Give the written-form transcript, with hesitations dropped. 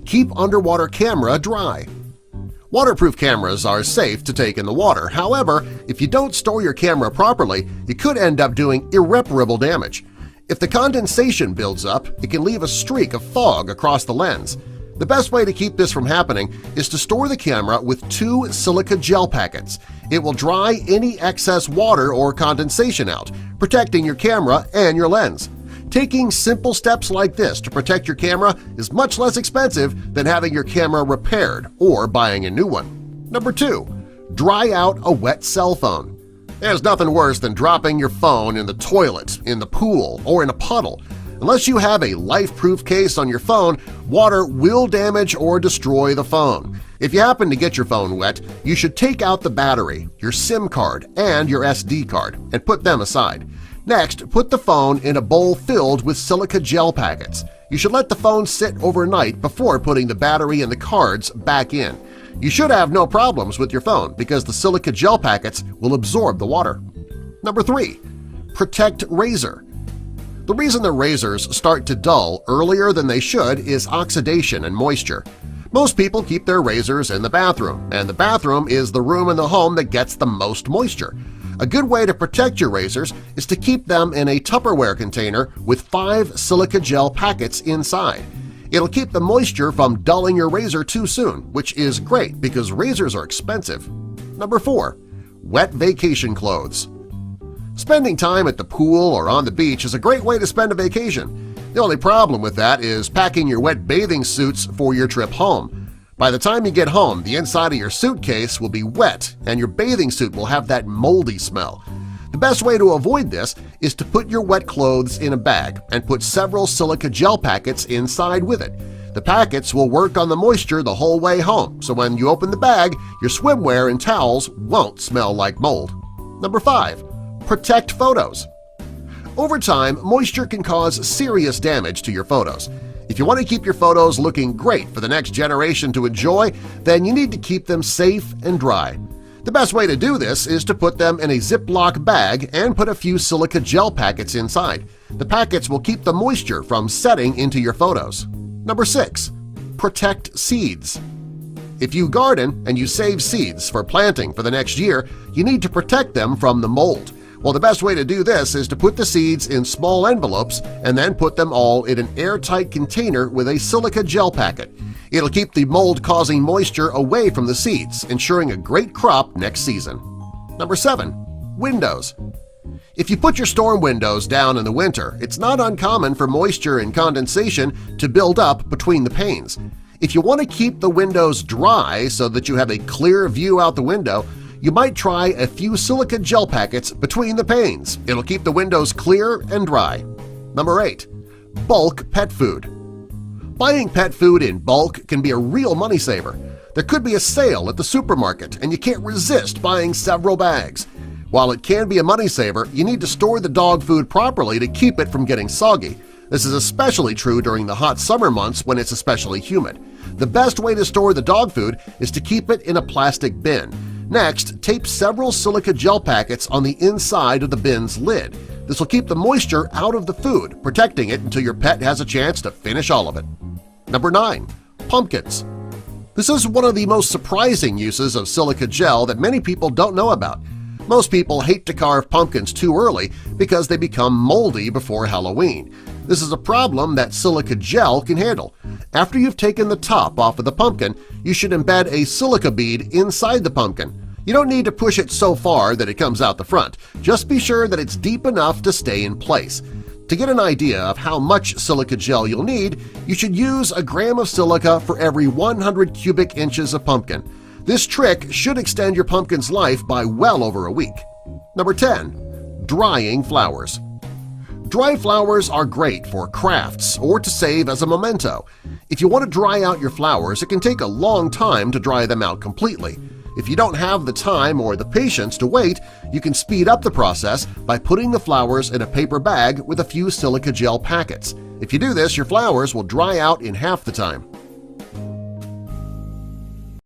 keep underwater camera dry. Waterproof cameras are safe to take in the water. However, if you don't store your camera properly, you could end up doing irreparable damage. If the condensation builds up, it can leave a streak of fog across the lens. The best way to keep this from happening is to store the camera with 2 silica gel packets. It will dry any excess water or condensation out, protecting your camera and your lens. Taking simple steps like this to protect your camera is much less expensive than having your camera repaired or buying a new one. Number 2. Dry out a wet cell phone. There's nothing worse than dropping your phone in the toilet, in the pool, or in a puddle. Unless you have a life-proof case on your phone, water will damage or destroy the phone. If you happen to get your phone wet, you should take out the battery, your SIM card, and your SD card and put them aside. Next, put the phone in a bowl filled with silica gel packets. You should let the phone sit overnight before putting the battery and the cards back in. You should have no problems with your phone because the silica gel packets will absorb the water. Number 3. Protect razor. The reason the razors start to dull earlier than they should is oxidation and moisture. Most people keep their razors in the bathroom, and the bathroom is the room in the home that gets the most moisture. A good way to protect your razors is to keep them in a Tupperware container with 5 silica gel packets inside. It'll keep the moisture from dulling your razor too soon, which is great because razors are expensive. Number 4. Wet vacation clothes. Spending time at the pool or on the beach is a great way to spend a vacation. The only problem with that is packing your wet bathing suits for your trip home. By the time you get home, the inside of your suitcase will be wet and your bathing suit will have that moldy smell. The best way to avoid this is to put your wet clothes in a bag and put several silica gel packets inside with it. The packets will work on the moisture the whole way home, so when you open the bag, your swimwear and towels won't smell like mold. Number 5. Protect photos. Over time, moisture can cause serious damage to your photos. If you want to keep your photos looking great for the next generation to enjoy, then you need to keep them safe and dry. The best way to do this is to put them in a Ziploc bag and put a few silica gel packets inside. The packets will keep the moisture from setting into your photos. Number 6. Protect seeds. If you garden and you save seeds for planting for the next year, you need to protect them from the mold. Well, the best way to do this is to put the seeds in small envelopes and then put them all in an airtight container with a silica gel packet. It'll keep the mold-causing moisture away from the seeds, ensuring a great crop next season. Number 7. Windows. If you put your storm windows down in the winter, it's not uncommon for moisture and condensation to build up between the panes. If you want to keep the windows dry so that you have a clear view out the window, you might try a few silica gel packets between the panes. It'll keep the windows clear and dry. Number 8. Bulk pet food. Buying pet food in bulk can be a real money saver. There could be a sale at the supermarket and you can't resist buying several bags. While it can be a money saver, you need to store the dog food properly to keep it from getting soggy. This is especially true during the hot summer months when it's especially humid. The best way to store the dog food is to keep it in a plastic bin. Next, tape several silica gel packets on the inside of the bin's lid. This will keep the moisture out of the food, protecting it until your pet has a chance to finish all of it. Number 9. Pumpkins. This is one of the most surprising uses of silica gel that many people don't know about. Most people hate to carve pumpkins too early because they become moldy before Halloween. This is a problem that silica gel can handle. After you've taken the top off of the pumpkin, you should embed a silica bead inside the pumpkin. You don't need to push it so far that it comes out the front. Just be sure that it's deep enough to stay in place. To get an idea of how much silica gel you'll need, you should use a gram of silica for every 100 cubic inches of pumpkin. This trick should extend your pumpkin's life by well over a week. Number 10. Drying flowers. Dry flowers are great for crafts or to save as a memento. If you want to dry out your flowers, it can take a long time to dry them out completely. If you don't have the time or the patience to wait, you can speed up the process by putting the flowers in a paper bag with a few silica gel packets. If you do this, your flowers will dry out in half the time.